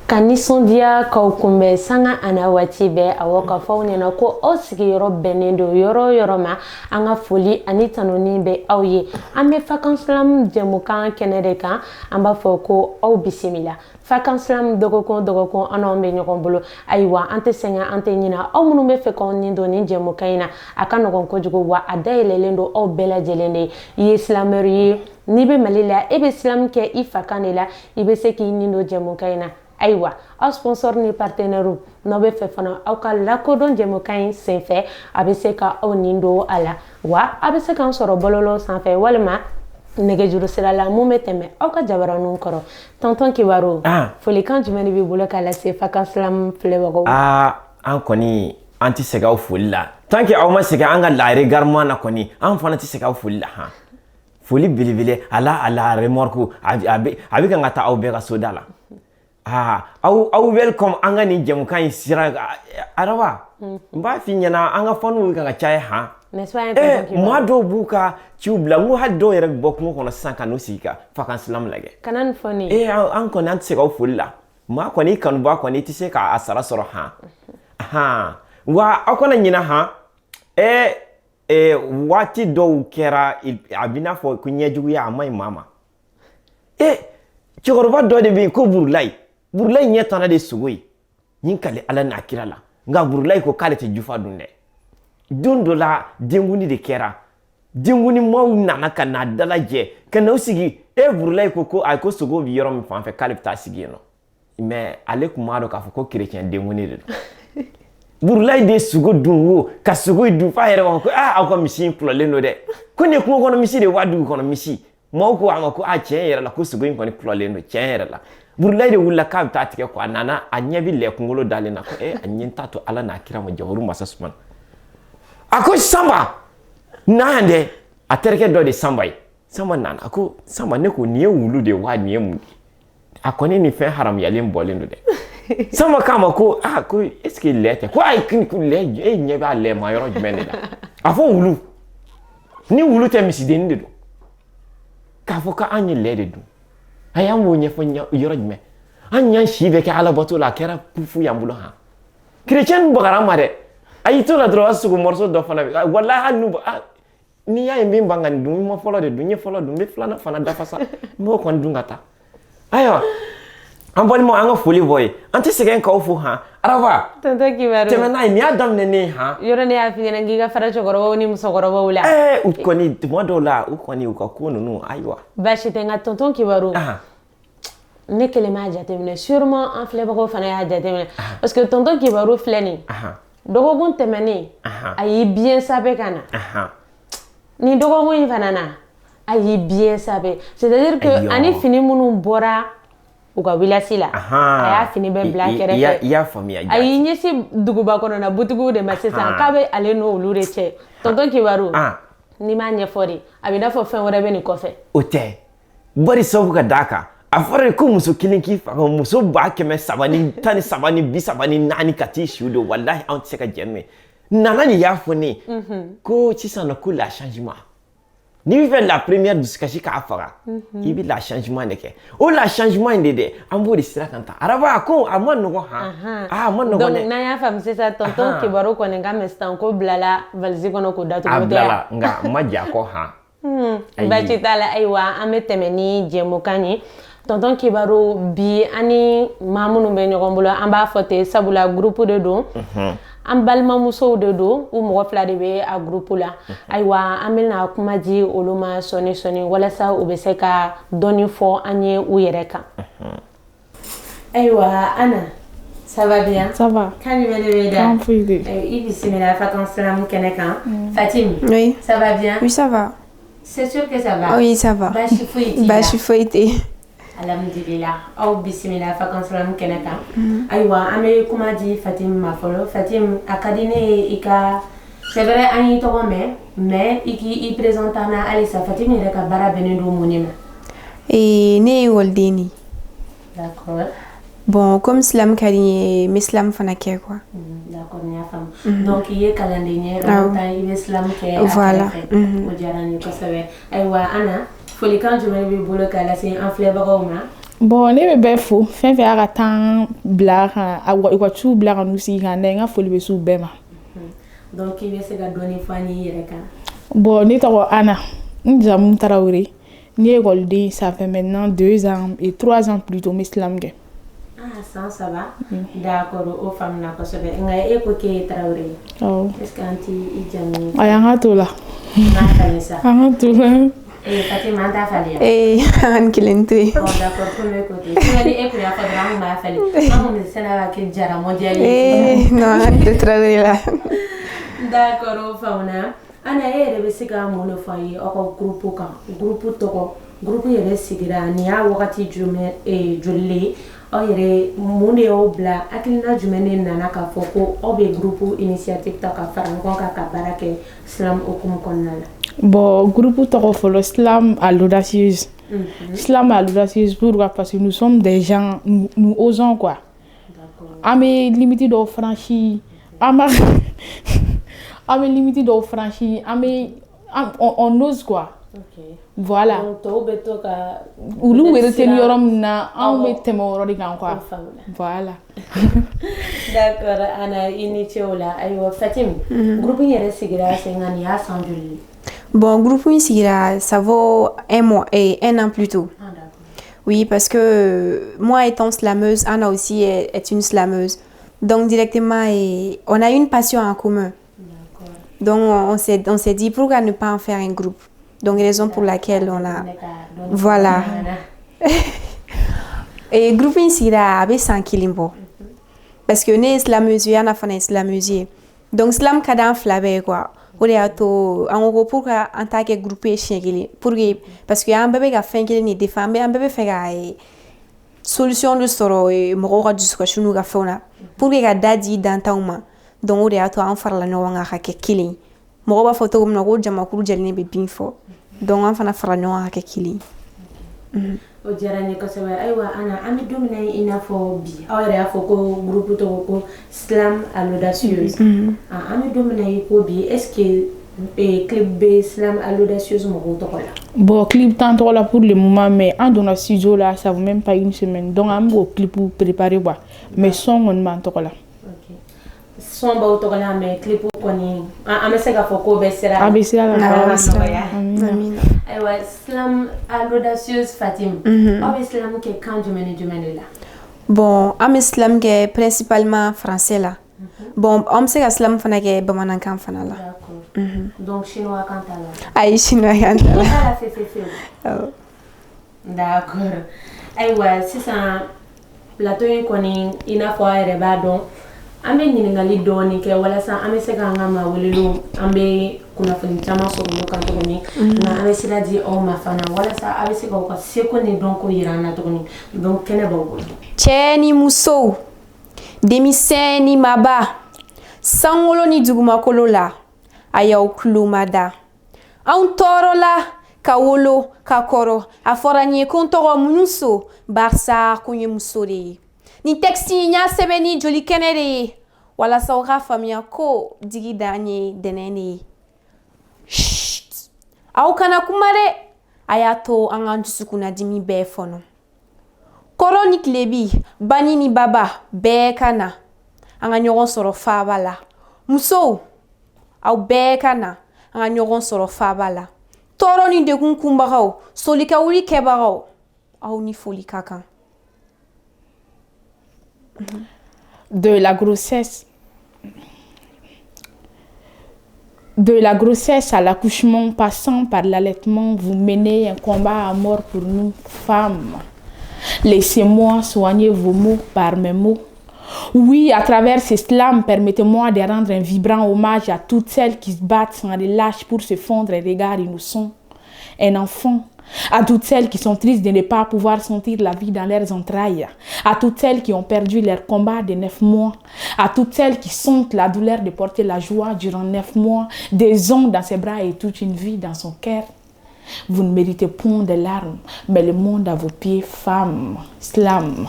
Ka nisɔndiya k'aw kunbɛn sanga ana waati bɛɛ awɔ ka fɔ aw ɲɛna ko aw sigiyɔrɔ bɛnnen don yɔrɔ o yɔrɔ ma an ka foli ani tanuni bɛ aw ye an bɛ Fakan jɛmukan kɛnɛ de kan an b'a fɔ ko aw bisimila Fakan dɔgɔkun an n'anw bɛ ɲɔgɔn bolo ayiwa an tɛ sɛgɛn an tɛ ɲinɛ aw minnu bɛ fɛ k'aw nin don nin jɛmukan in na a ka nɔgɔn kojugu wa a dayɛlɛlen don aw bɛɛ lajɛlen de i ye silamɛri ye n'i bɛ Mali la e bɛ silamu kɛ i fakan de la i bɛ se k'i nin don jɛmukan in na ayiwa aw sponsor ni partenaire n'aw bɛ fɛ fana aw ka lakodɔn jɛmukan in senfɛ a bɛ se ka aw nin don a la wa a bɛ se k'an sɔrɔ bɔlɔlɔ sanfɛ walima nɛgɛjuru sira la mun bɛ tɛmɛ aw ka jabaraninw kɔrɔ tonton Kibaru folikan jumɛn de b'i bolo k'a lase Fakan filɛbagaw an kɔni an tɛ segin aw foli la tant que aw ma segin an ka la regardement na kɔni an fana tɛ segin aw foli la foli belebele a la remarque a bɛ kan ka taa aw bɛɛ ka soda la aw welcome an ka nin jɛmukan in sira araba n b'a f'i ɲɛna an ka faniw kan ka caya maa dɔw b'u ka ciw bila n ko hali dɔw yɛrɛ bɛ bɔ kungo kɔnɔ sisan ka n'u sigi ka Fakan lajɛ kana nin fɔ ne an kɔni an tɛ se k'aw foli la maa kɔni kanuba kɔni i tɛ se k'a sara sɔrɔ wa aw kana ɲinɛ waati dɔw kɛra a b'i n'a fɔ ko ɲɛjuguya a ma ɲi maa ma cɛkɔrɔba dɔ de bɛ yen ko Burulayi ɲɛ tana de ye sogo ye nin kale Ala n'a kira la nka Burulayi ko k'ale tɛ jufa dun dɛ don dɔ la denkundi de kɛra denkundi maaw nana ka n'a dalajɛ ka n'aw sigi Burulayi ko ayi ko sogo bɛ yɔrɔ min fan fɛ k'ale bɛ taa sigi yen nɔ mais ale tun b'a dɔn k'a fɔ ko chrétien denkundi de don Burulayi de ye sogo dun wo ka sogo dun f'a yɛrɛ b'a fɔ ko aw ka misi in kulɔlen don dɛ ko nin ye kungo kɔnɔ misi de ye wa dugu kɔnɔ misi maaw ko a ma ko tiɲɛ yɛrɛ la ko sogo in kɔni kulɔlen don tiɲɛ yɛrɛ la Burulayi de wulila k'a bɛ taa tigɛ ko a nana a ɲɛ bɛ lɛ kunkolo dalen na ko a ɲɛ t'a to Ala n'a kira ma jabaru masa Sumana a ko Sanba na yan dɛ a terikɛ dɔ de Sanba ye Sanba nana a ko Sanba ne ko nin ye wulu de ye wa nin ye mun ye a kɔni nin fɛn haramuyalen bɔlen don dɛ Sanba k'a ma ko ko est ce que lɛ tɛ ko ayi lɛ e ɲɛ b'a lɛ ma yɔrɔ jumɛn de la a fɔ wulu ni wulu tɛ misidennin de don k'a fɔ k'an ye lɛ de dun a y'an b'o ɲɛfɔ yɔrɔ jumɛn an y'an si bɛɛ kɛ Alabato la a kɛra fu y'an bolo chrétien bagara ma dɛ a y'i to la dɔrɔn a sogo morceau dɔ fana bɛ walahi hali n'i y'a ye min ban ka nin dun i ma fɔlɔ de dun n ye fɔlɔ dun n bɛ filanan fana dafa sa n b'o kɔni dun ka taa ayiwa an balimaw an ka foli bɔ ye an tɛ sɛgɛn k'aw fo araba tonton Kibaru tɛmɛ n'a ye nin y'a daminɛ ne ye yɔrɔ ne y'a f'i ɲɛna k'i ka fara cɛkɔrɔbaw ni musokɔrɔbaw la u kɔni tuma dɔw la u kɔni u ka ko ninnu ayiwa baasi tɛ nka tonton Kibaru ne kelen m'a jateminɛ sûrement an filɛbagaw fana y'a jateminɛ parce que tonton Kibaru filɛ nin dɔgɔkun tɛmɛnen a y'i bien sabɛ ka na nin dɔgɔkun in fana na a y'i bien sabɛ c'est-à-dire que ani fini minnu bɔra u ka wilasi la a y'a fini bɛɛ bila kɛrɛfɛ i y'a faamuya a y'i ɲɛsin duguba kɔnɔna butigiw de ma sisan k'a bɛ ale n'olu de cɛ tonton Kibaru n'i m'a ɲɛfɔ de a bɛ i n'a fɔ fɛn wɛrɛ bɛ nin kɔfɛ o tɛ bari sababu ka d'a kan a fɔra ko muso kelen k'i faga muso 313 ni 30 ni 30 ni 4 ka t'i siw don walahi anw tɛ se ka jɛn n'o ye nana de y'a fɔ ne ko sisan nɔ ko la changement n'i bɛ fɛ la première dusukasi k'a faga i bɛ la changement de kɛ o la changement in de dɛ an b'o de sira kan ta araba ko a ma nɔgɔn a ma nɔgɔn dɛ donc n'an y'a faamu sisan tonton Kibaru kɔni ka mɛ sisan ko bilala valise kɔnɔ k'o datugu a bilala nka n ma ja kɔ baasi t'a la ayiwa an bɛ tɛmɛ ni jɛmukan ye tonton Kibaru bi ani maa minnu bɛ ɲɔgɔn bolo an b'a fɔ ten sabula groupe de don an balimamusow de don u mɔgɔ fila de bɛ a groupe la ayiwa an bɛna kuma di olu ma sɔni walasa u bɛ se ka dɔɔni fɔ an ye u yɛrɛ kan ayiwa Anna ça va bien ça va kan jumɛn de bɛ da i bisimila Fakan kɛnɛ kan Fatimi oui ça va bien oui ça va c'est sûr que ça va oui ça va baasi foyi t'i la baasi foyi tɛ alhamdulillah aw bisimila Fakan kɛnɛ kan ayiwa an bɛ kuma di Fatimi ma fɔlɔ Fatimi a ka di ne ye i ka c'est vrai an y'i tɔgɔ mɛn mais i k'i présenter an na halisa Fatimi yɛrɛ ka baara bɛnnen don mun de ma ne ye ekɔliden de d'accord bon comme silamu ka di n ye n bɛ silamu fana kɛ quoi d'accord n y'a faamu donc i ye kalanden ye en même temps i bɛ silamu kɛ a kɛrɛfɛ o diyara n ye kosɛbɛ ayiwa Anna folikan jumɛn b'i bolo k'a lase an filɛbagaw ma Bon, ne bɛ bɛɛ fo fɛn fɛn y'a ka temps bila kan u ka ciw bila ka n'u sigi kan dɛ n ka foli bɛ s'u bɛɛ ma. Donc i bɛ se ka dɔɔni fɔ an ye i yɛrɛ kan. Bon, ne tɔgɔ Ana n jamu Tarawele ne ye écoleden ça fait maintenant 2 ans et 3 ans plutôt n bɛ silamu kɛ. Ah, san 3 d'accord o faamuna kosɛbɛ nka e ko k'e ye Tarawele ye. Awɔ. Est ce que an t'i jamu. Ayi an ka to la. N'a falen sa. An ka to la. Fatima an t'a falen yan. an kelen to yen. Bon d'accord premier côté. Sinon ni e kun y'a fɔ dɔrɔn an kun b'a falen. An kun bɛ sɛnɛ ka kɛ jara mondial ye. non an tɛ Tarawele la. D'accord o faamuna. Ana e yɛrɛ bɛ se ka mun de fɔ an ye aw ka groupe kan groupe tɔgɔ groupe yɛrɛ sigira nin y'a wagati joli le ye aw yɛrɛ mun de y'aw bila hakilina jumɛn de nana k'a fɔ ko aw bɛ groupe initiative ta ka fara ɲɔgɔn kan ka baara kɛ Islam hukumu kɔnɔna la. Bon, groupe tɔgɔ fɔlɔ Islam à l'audacieuse. Islam à l'audacieuse pourquoi parce que nous sommes des gens nous osons quoi. An bɛ limite dɔw franchi an bɛ limite dɔw franchi on ose quoi. Okay. Voilà. Donc tɔw bɛ to ka olu retenir yɔrɔ min na an bɛ tɛmɛ o yɔrɔ de kan quoi. Voilà. D'accord Ana i ni ce o la ayiwa Fatim groupe yɛrɛ sigira senga nin y'a san joli. Bon, groupe sigira ça vaut 1 mois et 1 an plus tôt. Ah d'accord. Oui, parce que moi étant slameuse, Anna aussi est une slameuse. Donc directement, on a une passion en commun. Donc on s'est dit pourquoi ne pas en faire un groupe. Donc raison pour laquelle on a... Voilà. Et groupe sira avec 100 kilimbo. Parce que ne slameuse, Anna fana slameuse. Donc slam kada flabe quoi. O de y'a to an ko pour ka an ta kɛ groupe ye siɲɛ kelen pour que parce que an bɛɛ bɛ ka fɛn kelen de défend an bɛɛ bɛ fɛ ka solution de sɔrɔ mɔgɔw ka dusukasi n'u ka fɛnw na pour que ka da di dantanw ma donc o de y'a to an farala ɲɔgɔn kan ka kɛ kelen mɔgɔw b'a fɔ cogo min na ko jamakulu jɛlen bɛ bin fɔ donc an fana farala ɲɔgɔn kan ka kɛ kelen. O diyara n ye kosɛbɛ ayiwa Ana an bɛ don min na i n'a fɔ bi aw yɛrɛ y'a fɔ ko groupe tɔgɔ ko Islam à l'audacieuse an bɛ don min na i ko bi est ce que clip bɛ Islam à l'audacieuse mɔgɔw tɔgɔ la. Bon, clip t'en tɔgɔ la pour le moment mais an donna studio la ça vaut même pas une semaine donc an b'o clip préparer quoi mais son kɔni b'an tɔgɔ la. Son b'aw tɔgɔ la mais clip kɔni an bɛ se k'a fɔ ko bɛ sira la. A bɛ sira la. Amina. Ayiwa Islam à l'audacieuse Fatim aw bɛ Islam kɛ kan jumɛn ni jumɛn de la. Bon, an bɛ Islam kɛ principalement français la. Bon, an bɛ se ka Islam fana kɛ bamanankan fana la. Donc chinois kan t'a la. Ayi chinois kan t'a la. Ala fefe. D'accord. Ayiwa sisan plateau in kɔni i n'a fɔ a yɛrɛ b'a dɔn an bɛ ɲininkali dɔɔni kɛ walasa an bɛ se k'an ka mawulelu an bɛ kunnafoni caman sɔrɔ olu kan tuguni nka an bɛ sira di aw ma fana walasa a bɛ se k'aw ka seko ni dɔnko yira an na tuguni donc kɛnɛ b'aw bolo. Cɛ ni muso denmisɛn ni maba sankolo ni dugumakolo la a y'aw tulo mada anw tɔɔrɔla ka wolo ka kɔrɔ a fɔra n ye ko n tɔgɔ munuso barisa ko n ye muso de ye nin texte n y'a sɛbɛn ni joli kɛnɛ de ye walasa aw ka faamuya ko digi dan ye dɛnɛn de ye Chut! Aw kana kuma dɛ a y'a to an k'an dusukunna dimi bɛɛ fɔnɔ kɔrɔ ni tilebi bani ni baba bɛɛ ka na an ka ɲɔgɔn sɔrɔ faaba la musow aw bɛɛ ka na an ka ɲɔgɔn sɔrɔ faaba la tɔɔrɔ ni degun kunbagaw solikawuli kɛbagaw aw ni foli ka kan. De la grossesse à l'accouchement, passant par l'allaitement, vous menez un combat à mort pour nous, femmes. Laissez-moi soigner vos mots par mes mots. Oui, à travers ce slam, permettez-moi de rendre un vibrant hommage à toutes celles qui se battent sans relâche pour se fondre un regard innocent. Un enfant. À toutes celles qui sont tristes de ne pas pouvoir sentir la vie dans leurs entrailles, à toutes celles qui ont perdu leur combat de 9 mois, à toutes celles qui sentent la douleur de porter la joie durant 9 mois, des ongles dans ses bras et toute une vie dans son cœur. Vous ne méritez point de larmes, mais le monde à vos pieds, femmes, slam.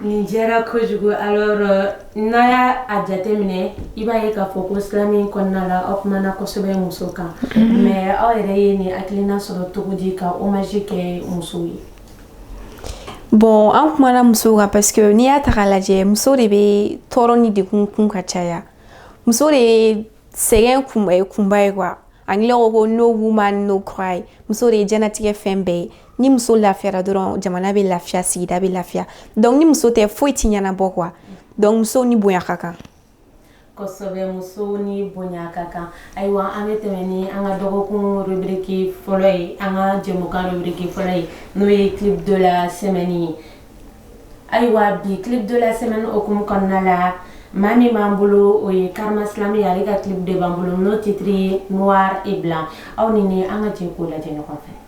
nin diyara kojugu alors n'a y'a a jateminɛ i b'a ye k'a fɔ ko silami kɔnɔna la aw kumana kosɛbɛ muso kan mais aw yɛrɛ ye nin hakilina sɔrɔ cogo di ka hommage kɛ musow ye bon an kumana musow kan parce que n'i y'a ta k'a lajɛ muso de bɛ tɔɔrɔ ni degun kun ka caya muso de ye sɛgɛn kunba ye quoi anglais ko no woman no cry muso de ye diɲɛlatigɛ fɛn bɛɛ ye ni muso lafiyara dɔrɔn jamana bɛ lafiya sigida bɛ lafiya donc ni muso tɛ foyi ti ɲɛnabɔ quoi donc muso ni bonya ka kan kosɛbɛ muso ni bonya ka kan ayiwa an bɛ tɛmɛ ni an ka dɔgɔkun rubrique fɔlɔ ye an ka jɛmukan rubrique fɔlɔ ye n'o ye clip de la semaine ye ayiwa bi clip de la semaine okumu kɔnɔna la maa min b'an bolo o ye Karma Slam ye ale ka clip de b'an bolo n'o titre ye noir et blanc aw ni an ka jɛ k'o lajɛ ɲɔgɔn fɛ